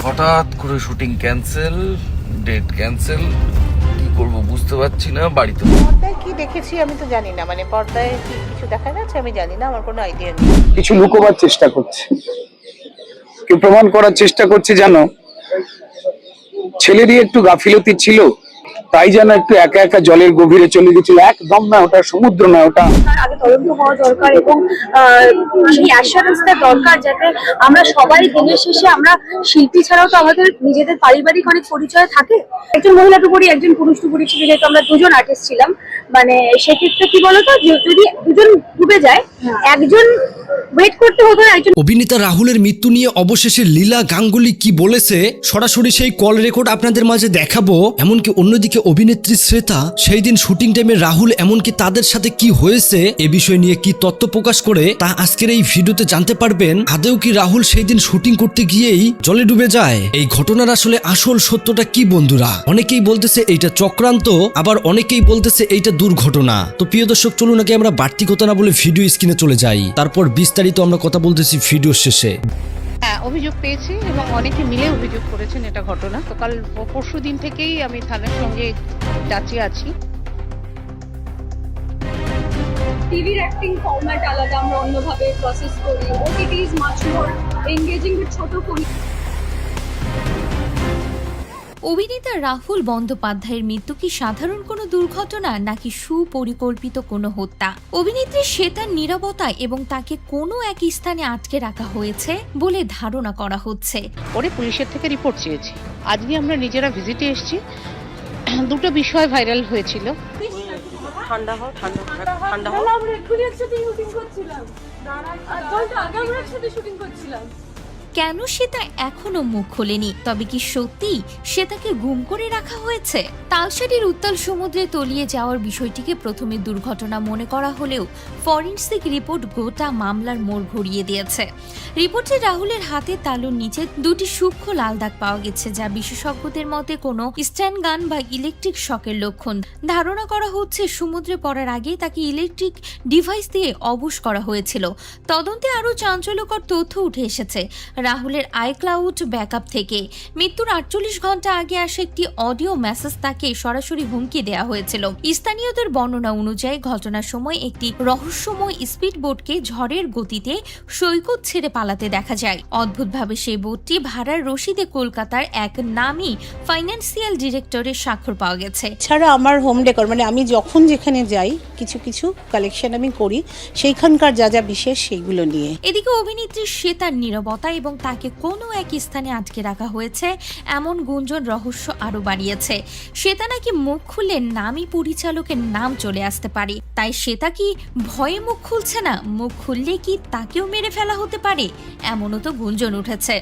হঠাৎ করে shooting cancel, date cancel, কি করব বুঝতে পারছি না। বাড়িতে পর্দায় কি দেখেছি আমি তো জানি না, মানে পর্দায় কি কিছু দেখা যাচ্ছে আমি জানি না, আমার কোনো আইডিয়া নেই। কিছু লুকোবার চেষ্টা করছে, কেউ প্রমাণ করার চেষ্টা করছে জানো ছেলেরই একটু গাফিলতি ছিল, তাই যেন একটু একা একা জলের গভীরে চলে গেছিল। একদম না, ওটা সমুদ্র না, ওটা আগে তদন্ত হওয়া দরকার এবং সেই অ্যাসুরেন্সটা দরকার যাতে আমরা সবাই দিনের শেষে আমরা শিল্পী ছাড়াও তো আমাদের নিজেদের পারিবারিক অনেক পরিচয় থাকে। একজন মহিলা টুকুরি একজন পুরুষ টুকুরি ছিল, যেহেতু আমরা দুজন আর্টিস্ট ছিলাম, মানে সেক্ষেত্রে কি বলতো যদি দুজন ডুবে যায় একজন ওয়েট করতে হতো না একজন। অভিনেতা রাহুলের মৃত্যু নিয়ে অবশেষে লীলা গাঙ্গুলি কি বলেছে সরাসরি সেই কল রেকর্ড আপনাদের মাঝে দেখাবো। এমনকি অন্যদিকে অভিনেত্রী শ্রেতা সেই দিন শুটিং টাইমে রাহুল এমনকি তাদের সাথে কি হয়েছে এ বিষয় নিয়ে কি তথ্য প্রকাশ করে তা আজকের এই ভিডিওতে জানতে পারবেন। আদৌ কি রাহুল সেই দিন শুটিং করতে গিয়েই জলে ডুবে যায়? এই ঘটনার আসলে আসল সত্যটা কি বন্ধুরা? অনেকেই বলতেছে এইটা চক্রান্ত, আবার অনেকেই বলতেছে এইটা দুর্ঘটনা। তো প্রিয় দর্শক, চলুন নাকি আমরা বাড়তি কথা না বলে ভিডিও স্ক্রিনে চলে যাই, তারপর বিস্তারিত আমরা কথা বলতেছি ভিডিও শেষে। হ্যাঁ, অভিযোগ পেয়েছি এবং অনেকে মিলে অভিযোগ করেছেন এটা ঘটনা। তো কাল পরশু দিন থেকেই আমি থানার সঙ্গে টাচে আছি। টিভির অ্যাক্টিং ফরম্যাট আলাদা, আমরা অন্যভাবে প্রসেস করি। OTT is much more engaging with ছোট করি। অভিনেতা রাহুল বন্দ্যোপাধ্যায়ের মৃত্যু কি সাধারণ কোনো দুর্ঘটনা নাকি সুপরিকল্পিত কোনো হত্যা? অভিনেত্রী শ্বেতার নীরবতা এবং তাকে কোনো এক স্থানে আটকে রাখা হয়েছে বলে ধারণা করা হচ্ছে। পরে পুলিশের থেকে রিপোর্ট চেয়েছি। আজকে আমরা নিজেরা ভিজিটে এসেছি। দুটো বিষয় ভাইরাল হয়েছিল। ঠান্ডা হও, ঠান্ডা ঠান্ডা হও। আমরা এক্ষুনি একসাথে শুটিং করছিলাম, আর ঘন্টা আগে আমরা একসাথে শুটিং করছিলাম। কেন শ্বেতা এখনো মুখ খোলেনি? তবে কি সত্যি শ্বেতাকে গুম করে রাখা হয়েছে? তালসারীর উত্তাল সমুদ্রে তলিয়ে যাওয়ার বিষয়টিকে প্রথমে দুর্ঘটনা মনে করা হলেও ফরেনসিক রিপোর্ট গোটা মামলার মোড় ঘুরিয়ে দিয়েছে। রিপোর্টে রাহুলের হাতে তালুর নিচে দুটি সূক্ষ্ম লাল দাগ পাওয়া গেছে, যা বিশেষজ্ঞদের মতে কোনো স্ট্যান্ড গান বা ইলেকট্রিক শকের লক্ষণ। ধারণা করা হচ্ছে সমুদ্রে পড়ার আগে তাকে ইলেকট্রিক ডিভাইস দিয়ে অবশ করা হয়েছিল। তদন্তে আরও চাঞ্চল্যকর তথ্য উঠে এসেছে রাহুলের আইক্লাউড ব্যাকআপ থেকে। মৃত্যুর 48 ঘন্টা আগে আসে একটি অডিও মেসেজ তাকে সরাসরি হুমকি দেওয়া হয়েছিল। স্থানীয়দের বর্ণনা অনুযায়ী ঘটনার সময় একটি রহস্যময় স্পিড বোটকে ঝড়ের গতিতে সৈকত ছেড়ে পালাতে দেখা যায়। অদ্ভুতভাবে সেই বোটটি ভাড়ার রসিদে কলকাতার এক নামী ফাইন্যান্সিয়াল ডিরেক্টরের স্বাক্ষর পাওয়া গেছে। এছাড়া আমার হোম ডেকর, মানে আমি যখন যেখানে যাই কিছু কিছু কালেকশন আমি করি সেইখানকার যা যা বিশেষ সেইগুলো নিয়ে। এদিকে অভিনেত্রী শ্বেতার নীরবতা এবং তাকে কোনো এক স্থানে আটকে রাখা হয়েছে এমন গুঞ্জন রহস্য আরো বাড়িয়েছে। শ্বেতা নাকি মুখ খুললে নামী পরিচালকের নাম চলে আসতে পারে। তাই শ্বেতা কি ভয়ে মুখ খুলছে না? মুখ খুললে কি তাকেও মেরে ফেলা হতে পারে? এমনও তো গুঞ্জন উঠেছে।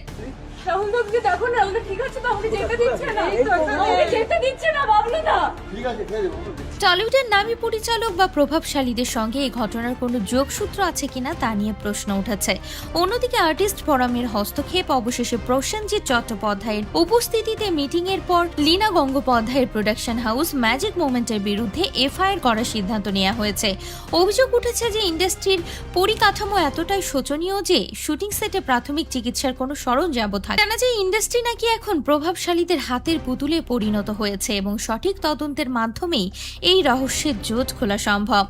টলিউডের নামী পরিচালক বা প্রভাবশালীদের সঙ্গে এই ঘটনার কোনো যোগসূত্র আছে কিনা তা নিয়ে প্রশ্ন উঠেছে। অন্যদিকে আর্টিস্ট ফোরামের হস্তক্ষেপ, অবশেষে প্রসেনজিৎ চট্টোপাধ্যায়ের উপস্থিতিতে মিটিং এর পর লীনা গঙ্গোপাধ্যায়ের প্রোডাকশন হাউস ম্যাজিক মোমেন্টের বিরুদ্ধে এফআইআর করার সিদ্ধান্ত নেওয়া হয়েছে। অভিযোগ উঠেছে যে ইন্ডাস্ট্রির পরিকাঠামো এতটাই শোচনীয় যে শুটিং সেটে প্রাথমিক চিকিৎসার কোনো সরঞ্জামও থাকে। জানা যায় ইন্ডাস্ট্রি নাকি এখন প্রভাবশালীদের হাতের পুতুলে পরিণত হয়েছে এবং সঠিক তদন্তের মাধ্যমেই এই রহস্যের জোট খোলা সম্ভব।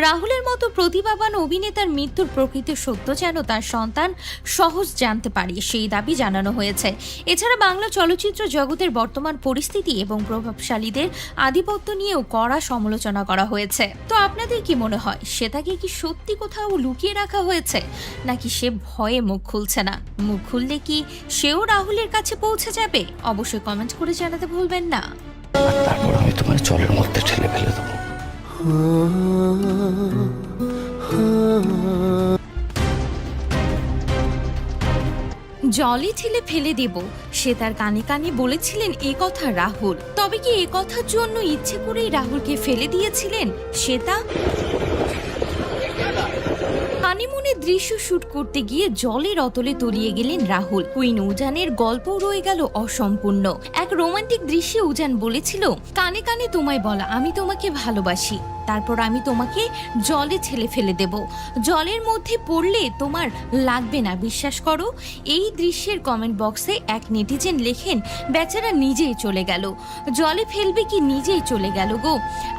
রাহুলের মতো প্রতিভাবান অভিনেতার মৃত্যুর প্রকৃত সত্য যেন তার সন্তান সহজ জানতে পারে, সেই দাবি জানানো হয়েছে। এছাড়া বাংলা চলচ্চিত্র জগতের বর্তমান পরিস্থিতি এবং প্রভাবশালীদের আধিপত্য নিয়েও কড়া সমালোচনা করা হয়েছে। তো আপনাদের কি মনে হয়, শ্বেতাকে কি সত্যি কোথাও লুকিয়ে রাখা হয়েছে, নাকি সে ভয়ে মুখ খুলছে না? মুখ খুললে কি সেও রাহুলের কাছে পৌঁছে যাবে? অবশ্যই কমেন্ট করে জানাতে ভুলবেন না। আর তারপর আমি তোমার জলের মধ্যে ঠেলে ফেলে দেবো। জলে ঠেলে ফেলে দেব, সে তার কানে কানে বলেছিলেন এ কথা রাহুল। তবে কি এ কথার জন্য ইচ্ছে করেই রাহুলকে ফেলে দিয়েছিলেন শ্বেতা? হানিমুনের দৃশ্য শুট করতে গিয়ে জলের অতলে তলিয়ে গেলেন রাহুল। কুইন উজানের গল্প রয়ে গেল অসম্পূর্ণ। এক রোমান্টিক দৃশ্যে উজান বলেছিল, কানে কানে তোমায় বলা আমি তোমাকে ভালোবাসি। তারপর আমি তোমাকে জলে ঠেলে ফেলে দেব। জলের মধ্যে পড়লে তোমার লাগবে না, বিশ্বাস করো। এই দৃশ্যের কমেন্ট বক্সে এক নেটিজেন লেখেন, বেচারা নিজেই চলে গেল, জলে ফেলবে কি নিজেই চলে গেল গো।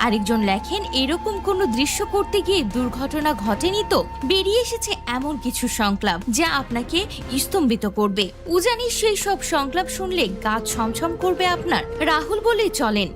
আরেকজন লেখেন, এরকম কোনো দৃশ্য করতে গিয়ে দুর্ঘটনা ঘটেনি তো? বেরিয়ে এসেছে এমন কিছু সংলাপ যা আপনাকে স্তম্ভিত করবে। উজানি সেই সব সংলাপ শুনলে গা ছমছম করবে আপনার। রাহুল বলে চলেন,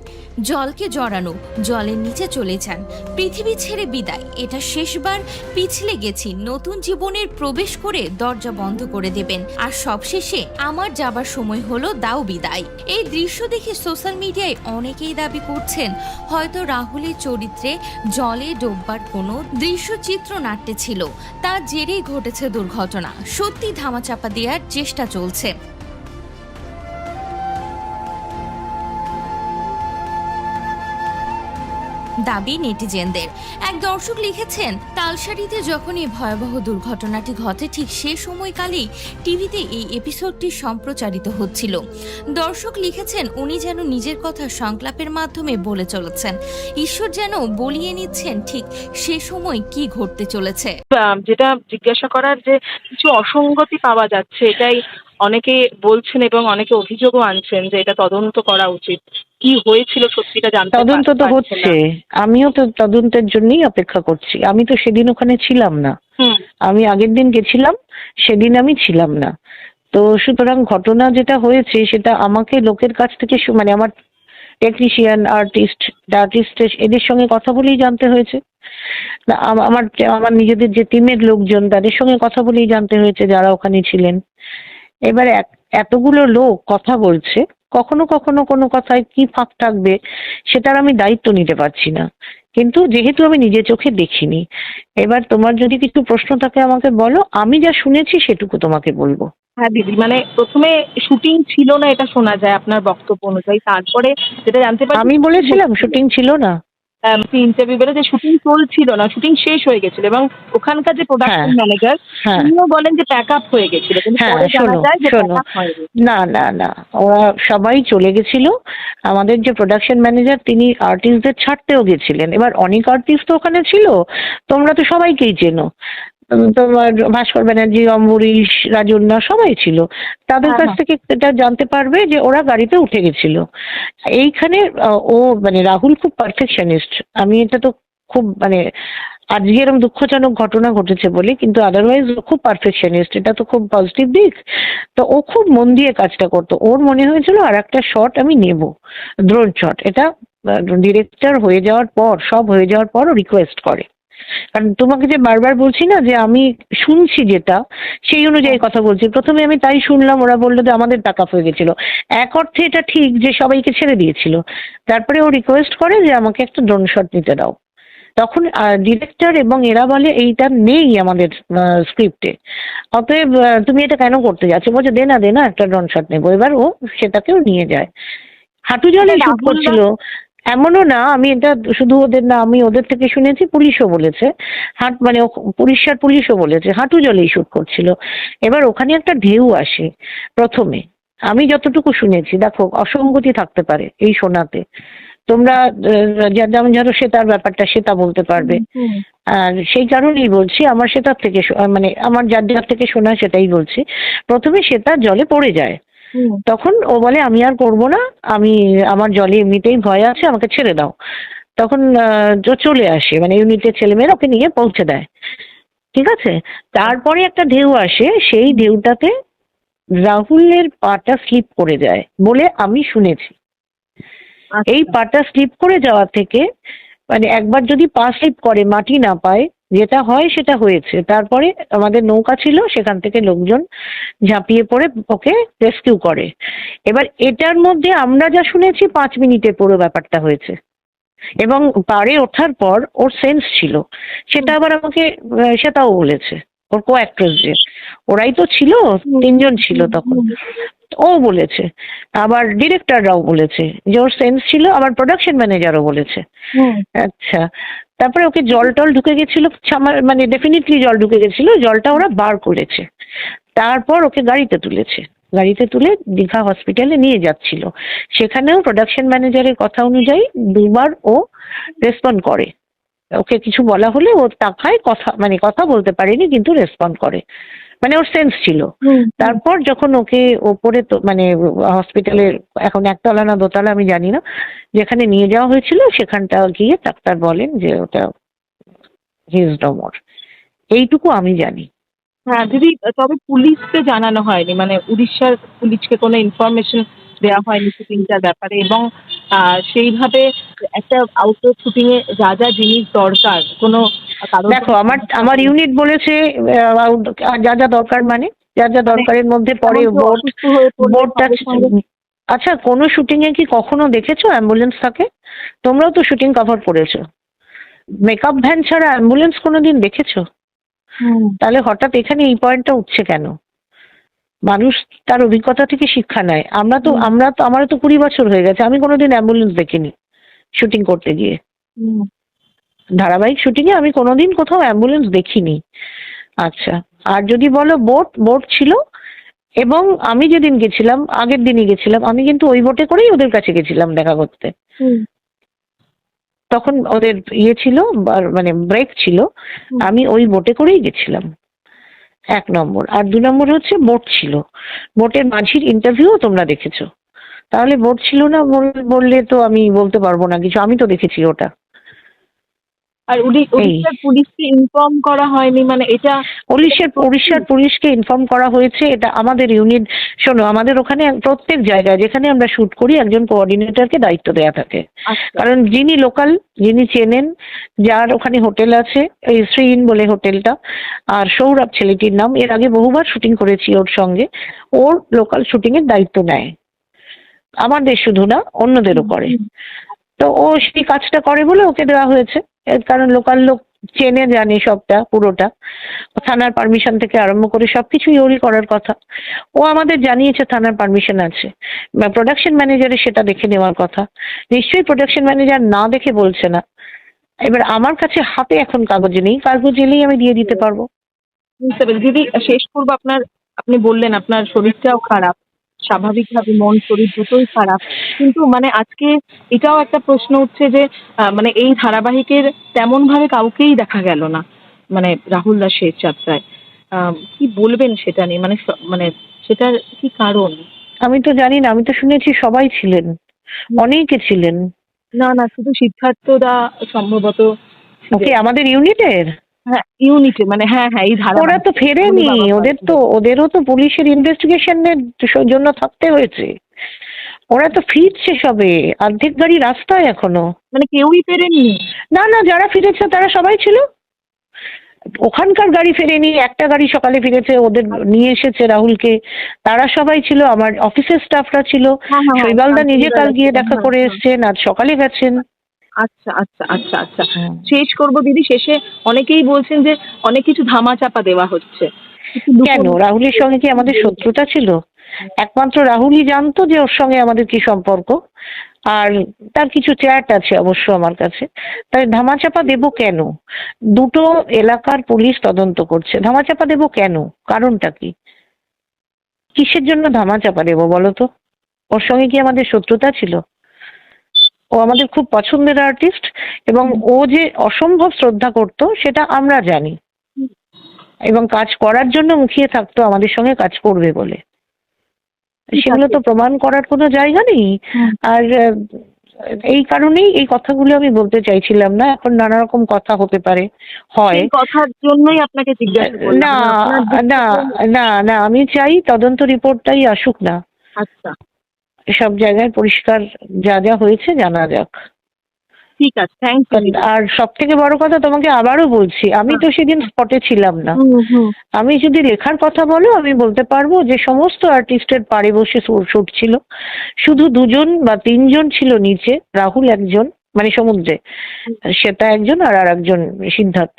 জলকে জড়ানো, জলের নিচে চলে যান, পৃথিবী ছেড়ে বিদায়, এটা শেষবার, পিছলে গেছি, নতুন জীবনের প্রবেশ করে দরজা বন্ধ করে দেবেন, আর সবশেষে আমার যাবার সময় হলো, দাও বিদায়। এই দৃশ্য দেখে সোশ্যাল মিডিয়ায় অনেকেই দাবি করছেন হয়তো রাহুলের চরিত্রে জলে ডোববার কোনো দৃশ্য চিত্রনাট্যে ছিল, তার জেরেই ঘটেছে দুর্ঘটনা। সত্যি ধামাচাপা দেওয়ার চেষ্টা চলছে। দাবি নেটিজেনদের। এক দর্শক লিখেছেন, তালসারিতে যখন এই ভয়াবহ দুর্ঘটনাটি ঘটে ঠিক সে সময়কালেই টিভিতে এই এপিসোডটি সম্প্রচারিত হচ্ছিল। দর্শক লিখেছেন, উনি যেন নিজের কথা সংলাপের মাধ্যমে বলে চলেছেন, ঈশ্বর যেন বলিয়ে নিচ্ছেন ঠিক সে সময় কি ঘটতে চলেছে। যেটা জিজ্ঞাসা করার যে কিছু অসঙ্গতি পাওয়া যাচ্ছে, এটাই অনেকে বলছেন এবং অনেকে অভিযোগও আনছেন যে এটা তদন্ত করা উচিত। কি হয়েছিল সত্যিটা জানতে তদন্ত তো হচ্ছে, আমিও তো তদন্তের জন্যই অপেক্ষা করছি। আমি তো সেদিন ওখানে ছিলাম না, আমি আগের দিন গেছিলাম, সেদিন আমি ছিলাম না। তো সুতরাং ঘটনা যেটা হয়েছে সেটা আমাকে লোকের কাছ থেকে মানে আমার টেকনিশিয়ান, আর্টিস্ট এদের সঙ্গে কথা বলেই জানতে হয়েছে। আমার আমার নিজেদের যে টিমের লোকজন তাদের সঙ্গে কথা বলেই জানতে হয়েছে যারা ওখানে ছিলেন। এবার এতগুলো লোক কথা বলছে, কখনো কখনো কোনো কথায় কি ফাঁক থাকবে সেটার আমি দায়িত্ব নিতে পারছি না, কিন্তু যেহেতু আমি নিজে চোখে দেখিনি, এবার তোমার যদি কিছু প্রশ্ন থাকে আমাকে বলো, আমি যা শুনেছি সেটুকু তোমাকে বলবো। হ্যাঁ দিদি, মানে প্রথমে শুটিং ছিল না এটা শোনা যায় আপনার বক্তব্য অনুযায়ী, তারপরে যেটা জানতে পারি আমি বলেছিলাম শুটিং ছিল না, ইন্টারভিউ বেরো যে শুটিং চলছিল না, শুটিং শেষ হয়ে গেছিল এবং ওখানকার যে প্রোডাকশন ম্যানেজার তিনিও বলেন যে প্যাক আপ হয়ে গেছিল, কিন্তু পরে জানা যায় যে প্যাক আপ হয়নি। না না না, ওরা সবাই চলে গেছিল। আমাদের যে প্রোডাকশন ম্যানেজার তিনি আর্টিস্টদের ছাড়তেও গেছিলেন। এবার অনেক আর্টিস্ট তো ওখানে ছিল, তোমরা তো সবাইকেই চেনো, তোমার ভাস্কর ব্যানার্জি, অম্বরীশ, রাজন্যা সবাই ছিল। তাদের কাছ থেকে এটা জানতে পারবে যে ওরা গাড়িতে উঠে গেছিল। এইখানে ও মানে রাহুল খুব পারফেকশনিস্ট। আমি এটা তো খুব মানে আজকে এরকম দুঃখজনক ঘটনা ঘটেছে বলে, কিন্তু আদারওয়াইজ ও খুব পারফেকশনিস্ট, এটা তো খুব পজিটিভ দিক। তো ও খুব মন দিয়ে কাজটা করতো। ওর মনে হয়েছিল আর একটা শট আমি নেব, ড্রোন শট। এটা ডিরেক্টর হয়ে যাওয়ার পর, সব হয়ে যাওয়ার পর ও রিকোয়েস্ট করে। কারণ তোমাকে যে বারবার বলছি না যে আমি শুনছি যেটা সেই অনুযায়ী কথা বলছি, প্রথমে আমি তাই শুনলাম, ওরা বললো যে আমাদের টাকা হয়ে গেছিল। এক অর্থে এটা ঠিক যে সবাইকে ছেড়ে দিয়েছিল। তারপরে ও রিকোয়েস্ট করে যে আমাকে একটা ড্রোন শট নিতে দাও। তখন ডিরেক্টর এবং এরা বলে এইটা নেই আমাদের স্ক্রিপ্টে, অতএব তুমি এটা কেন করতে যাচ্ছ? বলছে দে না একটা ড্রোন শট নেবো। এবার ও সেটাকেও নিয়ে যায়। হাঁটু জলে শুট করছিল, এমনও না। আমি এটা শুধু ওদের না, আমি ওদের থেকে শুনেছি, পুলিশও বলেছে, মানে উড়িষ্যার পুলিশও বলেছে হাঁটু জলেই শুট করছিল। এবার ওখানে একটা ঢেউ আসে প্রথমে, আমি যতটুকু শুনেছি, দেখো অসঙ্গতি থাকতে পারে এই শোনাতে, তোমরা যেমন ধরো সেতার ব্যাপারটা সেটা বলতে পারবে। আর সেই কারণেই বলছি, আমার সেটার থেকে মানে আমার যার থেকে শোনা সেটাই বলছি। প্রথমে সেতার জলে পড়ে যায়, তখন ও বলে আমি আর করবো না, আমার জলে এমনিতেই ভয় আছে, আমাকে ছেড়ে দাও। তখন চলে আসে, মানে ইউনিটের ছেলেমেয়েরা ওকে নিয়ে পৌঁছে দেয়, ঠিক আছে। তারপরে একটা ঢেউ আসে, সেই ঢেউটাতে রাহুলের পাটা স্লিপ করে যায় বলে আমি শুনেছি। এই পাটা স্লিপ করে যাওয়া থেকে, মানে একবার যদি পা স্লিপ করে মাটি না পায়, যেটা হয় সেটা হয়েছে। তারপরে আমাদের নৌকা ছিল, সেখান থেকে লোকজন ঝাঁপিয়ে পড়ে ওকে রেস্কিউ করে। এবার এটার মধ্যে আমরা যা শুনেছি 5 মিনিটে পুরো ব্যাপারটা হয়েছে, এবং পাড়ে ওঠার পর ওর সেন্স ছিল, সেটা আবার আমাকে সেটাও বলেছে ওর কো অ্যাক্ট্রেস, যে ওরাই তো ছিল, 3 জন ছিল তখন, ও বলেছে। আবার ডিরেক্টররাও বলেছে যে ওর সেন্স ছিল, আবার প্রোডাকশন ম্যানেজারও বলেছে। আচ্ছা, তারপরে ওকে জল টল ঢুকে গেছিল, মানে ডেফিনেটলি জল ঢুকে গেছিল, জলটা ওরা বার করেছে। তারপর ওকে গাড়িতে তুলে দীঘা হসপিটালে নিয়ে যাচ্ছিল। সেখানেও প্রোডাকশন ম্যানেজারের কথা অনুযায়ী 2বার ও রেসপন্ড করে, ওকে কিছু বলা হলে ও তাকায়, কথা বলতে পারেনি কিন্তু রেসপন্ড করে, মানে ওর সেন্স ছিল। তারপর যখন ওকে ওপরে তো হসপিটালের এখন একতলা না দোতলা আমি জানি না, যেখানে নিয়ে যাওয়া হয়েছিল সেখানটা গিয়ে ডাক্তার বলেন যে ওটা হি ইজ নো মোর, এইটুকু আমি জানি। হ্যাঁ দিদি, তবে পুলিশকে জানানো হয়নি, মানে উড়িষ্যার পুলিশকে কোনো ইনফরমেশন দেওয়া হয়নি শুটিংটার ব্যাপারে, এবং সেইভাবে একটা আউটডোর শুটিং এ যা যা জিনিস দরকার কোনো কারোর দেখো আমার ইউনিট বলেছে যা যা দরকার, মানে যা যা দরকারের মধ্যে পড়ে বোর্ডটা। আচ্ছা, কোনো শুটিং এ কি কখনো দেখেছো অ্যাম্বুলেন্স থাকে? তোমরাও তো শুটিং কভার করেছো, মেকআপ ভ্যান ছাড়া অ্যাম্বুলেন্স কোনোদিন দেখেছো? তাহলে হঠাৎ এখানে এই পয়েন্টটা উঠছে কেন? মানুষ তার অভিজ্ঞতা থেকে শিক্ষা নেয়। আমারও তো 20 বছর হয়ে গেছে, আমি কোনোদিন অ্যাম্বুলেন্স দেখিনি শুটিং করতে গিয়ে। ধারাবাহিক শুটিং এ আমি কোনোদিন কোথাও অ্যাম্বুলেন্স দেখিনি। আচ্ছা, আর যদি বলো বোট ছিল, এবং আমি যেদিন গেছিলাম আগের দিনই গেছিলাম, আমি কিন্তু ওই বোটে করেই ওদের কাছে গেছিলাম দেখা করতে। তখন ওদের ছিল, মানে ব্রেক ছিল, আমি ওই বোটে করেই গেছিলাম, 1 নম্বর। আর 2 নম্বর হচ্ছে বোট ছিল, বোটের মাঝির ইন্টারভিউ তোমরা দেখেছো, তাহলে বোট ছিল না বললে তো আমি বলতে পারবো না কিছু, আমি তো দেখেছি ওটা। আর উড়িষ্যার পুলিশকে ইনফর্ম করা হয়নি, মানে এটা উড়িষ্যার পুলিশকে ইনফর্ম করা হয়েছে। এটা আমাদের ইউনিট, শোনো, আমাদের ওখানে প্রত্যেক জায়গায় যেখানে আমরা শুট করি একজন কোঅর্ডিনেটরকে দায়িত্ব দেওয়া থাকে। কারণ যিনি লোকাল, যিনি চেনেন, যার ওখানে হোটেল আছে, এই শ্রী ইন বলে হোটেলটা, আর সৌরভ ছেলেটির নাম, এর আগে বহুবার শুটিং করেছি ওর সঙ্গে, ওর লোকাল শুটিং এর দায়িত্ব নেয়, আমাদের শুধু না অন্যদেরও করে। তো ও সেই কাজটা করে বলে ওকে দেওয়া হয়েছে, কারণ লোকাল লোক চেনে জানে সবটা, পুরোটা থানার পারমিশন থেকে আরম্ভ করে সবকিছুই ওরই করার কথা। ও আমাদের জানিয়েছে থানার পারমিশন আছে, প্রোডাকশন ম্যানেজারের সেটা দেখে নেওয়ার কথা। নিশ্চয়ই প্রোডাকশন ম্যানেজার না দেখে বলছে না। এবার আমার কাছে হাতে এখন কাগজ নেই, কাগজ এলেই আমি দিয়ে দিতে পারবো। বুঝতে পেরেছি দিদি। শেষ করবো, আপনি বললেন আপনার শরীরটাও খারাপ, স্বাভাবিকভাবে মন শরীর দুটোই খারাপ, কিন্তু মানে আজকে এটাও একটা প্রশ্ন উঠছে যে মানে এই ধারাবাহিকের তেমন ভাবে কাউকেই দেখা গেল না, মানে রাহুল দাস শেষ যাত্রায়। কি বলবেন সেটা নিয়ে, মানে সেটার কি কারণ? আমি তো জানি না, আমি তো শুনেছি সবাই ছিলেন, অনেকে ছিলেন। না, শুধু সিদ্ধার্থ দা সম্ভবত। ওকে, আমাদের ইউনিটের? হ্যাঁ ইউনিটে, মানে হ্যাঁ এই ধারা। ওরা তো ফেরেনি, ওদেরও তো পুলিশের ইনভেস্টিগেশনের জন্য থাকতে হয়েছে। ওরা তো ফিরছে সবে, অর্ধেক গাড়ি রাস্তায় এখনো। মানে কেউই ফেরেনি? না, যারা ফিরেছে তারা সবাই ছিল। ওখানকার গাড়ি ফেরেনি, একটা গাড়ি সকালে ফিরেছে, ওদের নিয়ে এসেছে রাহুলকে, তারা সবাই ছিল, আমার অফিসের স্টাফরা ছিল। শৈবালদা নিজে কাল গিয়ে দেখা করে এসছেন, আজ সকালে গেছেন। আচ্ছা। শেষ করবো দিদি, শেষে অনেকেই বলছেন যে অনেক কিছু ধামাচাপা দেওয়া হচ্ছে। কেন? রাহুলের সঙ্গে কি আমাদের শত্রুতা ছিল? একমাত্র রাহুলই জানতো যে ওর সঙ্গে আমাদের কি সম্পর্ক, আর তার কিছু চ্যাট আছে অবশ্য আমার কাছে। তাই ধামাচাপা দেবো কেন? দুটো এলাকার পুলিশ তদন্ত করছে, ধামাচাপা দেবো কেন? কারণটা কি? কিসের জন্য ধামাচাপা দেবো বলো তো? ওর সঙ্গে কি আমাদের শত্রুতা ছিল? ও আমাদের খুব পছন্দের আর্টিস্ট, এবং ও যে অসম্ভব শ্রদ্ধা করতো সেটা আমরা জানি, এবং কাজ করার জন্য মুখিয়ে থাকতো আমাদের সঙ্গে কাজ করবে বলে। সেগুলো তো প্রমাণ করার কোনো জায়গা নেই। আর এই কারণেই এই কথাগুলো আমি বলতে চাইছিলাম না। এখন নানা রকম কথা হতে পারে, হয়, কথার জন্যই আপনাকে জিজ্ঞাসা করলাম। না, আমি চাই তদন্ত রিপোর্টটাই আসুক না। আচ্ছা, সব জায়গায় পরিষ্কার যা যা হয়েছে জানা যাক। ঠিক আছে, থ্যাংক ইউ। আর সব থেকে বড় কথা তোমাকে আবারও বলছি, আমি তো সেদিন স্পটে ছিলাম না। আমি যদি লেখার কথা বলো, আমি বলতে পারবো যে সমস্ত আর্টিস্টের পাড়ে বসে শুট ছিল, শুধু 2জন বা 3জন ছিল নিচে, রাহুল একজন, মানে সমুদ্রে সেটা একজন, আর একজন সিদ্ধার্থ,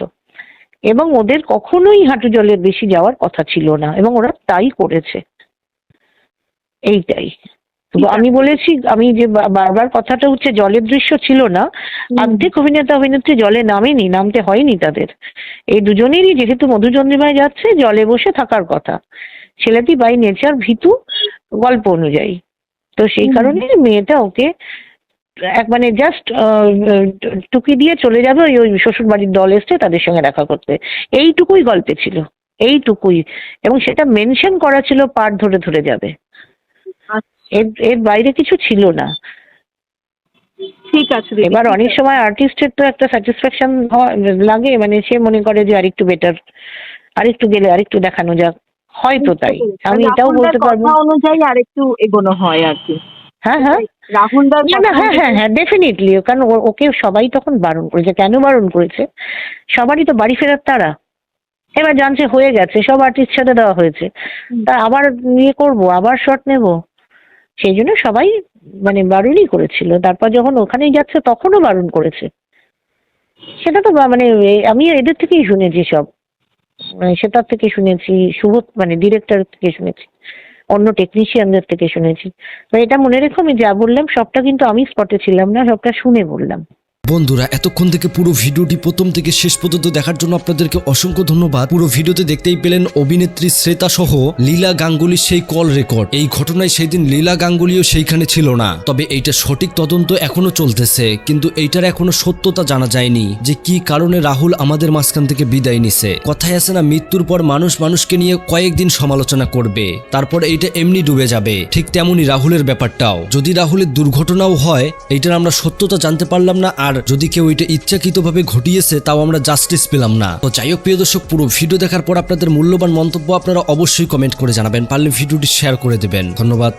এবং ওদের কখনোই হাঁটু জলের বেশি যাওয়ার কথা ছিল না, এবং ওরা তাই করেছে। এইটাই আমি বলেছি। আমি যে বারবার কথাটা হচ্ছে, জলের দৃশ্য ছিল না, অর্ধেক অভিনেতা অভিনেত্রী জলে নামতে হয়নি তাদের। এই দুজনেরই যেহেতু মধুচন্দ্রিমায় যাচ্ছে, জলে বসে থাকার কথা। ছেলেটি বাই নেচার ভীতু, গল্প অনুযায়ী, তো সেই কারণে মেয়েটা ওকে মানে জাস্ট টুকি দিয়ে চলে যাবে, ওই শ্বশুর বাড়ির দল এসছে তাদের সঙ্গে দেখা করতে, এইটুকুই গল্পে ছিল, এইটুকুই। এবং সেটা মেনশন করা ছিল পার্ট ধরে ধরে যাবে, এর বাইরে কিছু ছিল না। ঠিক আছে দিদি। এবার অনেক সময় আর্টিস্টের তো একটা স্যাটিসফ্যাকশন লাগে, মানে সে মনে করে যে আরেকটু বেটার, আরেকটু গেলে আরেকটু দেখানো যাক, হয়তো তাই। আমি এটাও বলতে পারবো কথা অনুযায়ী আরেকটু এগোনো হয় আর কি। হ্যাঁ হ্যাঁ রাহুল দার না, হ্যাঁ হ্যাঁ হ্যাঁ ডেফিনেটলি, কারণ ওকে সবাই তখন বারণ করেছে। কেন বারণ করেছে? সবারই তো বাড়ি ফেরার তাড়া, এবার জানছে হয়ে গেছে, সব আর্টিস্ট ছেড়ে দেওয়া হয়েছে, তা আবার ইয়ে করবো, আবার শট নেব, সেই জন্য সবাই মানে বারণই করেছিল। তারপর যখন ওখানেই যাচ্ছে তখনও বারণ করেছে। সেটা তো মানে আমি এদের থেকেই শুনেছি সব, মানে সেটার থেকে শুনেছি, শুভ মানে ডিরেক্টর থেকে শুনেছি, অন্য টেকনিশিয়ানদের থেকে শুনেছি। তো এটা মনে রেখো, আমি যা বললাম সবটা কিন্তু আমি স্পটে ছিলাম না, সবটা শুনে বললাম। বন্ধুরা, এতক্ষণ থেকে পুরো ভিডিওটি প্রথম থেকে শেষ পর্যন্ত দেখার জন্য আপনাদেরকে অসংখ্য ধন্যবাদ। পুরো ভিডিওতে দেখতেই পেলেন অভিনেত্রী শ্রেতা সহ লীলা গাঙ্গুলির সেই কল রেকর্ড। এই ঘটনায় সেই দিন লীলা গাঙ্গুলিও সেইখানে ছিল না, তবে এইটা সঠিক তদন্ত এখনো চলতেছে, কিন্তু এইটার এখনো সত্যতা জানা যায়নি যে কি কারণে রাহুল আমাদের মাঝখান থেকে বিদায় নিছে। কথায় আছে না, মৃত্যুর পর মানুষ মানুষকে নিয়ে কয়েকদিন সমালোচনা করবে, তারপর এইটা এমনি ডুবে যাবে। ঠিক তেমনই রাহুলের ব্যাপারটাও, যদি রাহুলের দুর্ঘটনাও হয়, এইটার আমরা সত্যতা জানতে পারলাম না, আর যদি কেউ এটা ইচ্ছাকৃতভাবে ঘটিয়েছে তাও আমরা জাস্টিস পেলাম না। তো যাই হোক প্রিয় দর্শক, পুরো ভিডিও দেখার পর আপনাদের মূল্যবান মন্তব্য আপনারা অবশ্যই কমেন্ট করে জানাবেন, পারলে ভিডিওটি শেয়ার করে দেবেন। ধন্যবাদ।